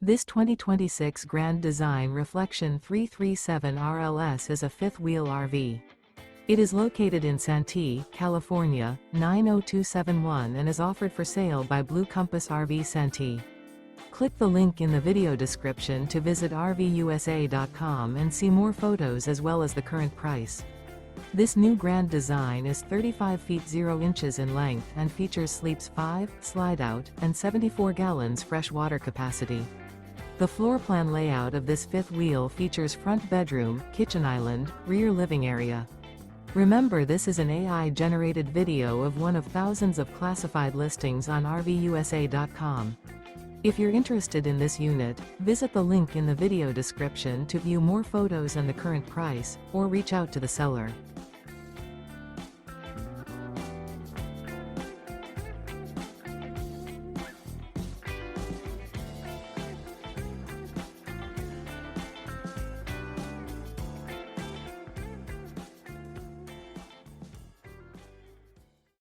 This 2026 Grand Design Reflection 337 RLS is a fifth-wheel RV. It is located in Santee, California, 90271 and is offered for sale by Blue Compass RV Santee. Click the link in the video description to visit RVUSA.com and see more photos as well as the current price. This new Grand Design is 35 feet 0 inches in length and features sleeps 5, slide-out, and 74 gallons fresh water capacity. The floor plan layout of this fifth wheel features front bedroom, kitchen island, rear living area. Remember, this is an AI-generated video of one of thousands of classified listings on RVUSA.com. If you're interested in this unit, visit the link in the video description to view more photos and the current price, or reach out to the seller.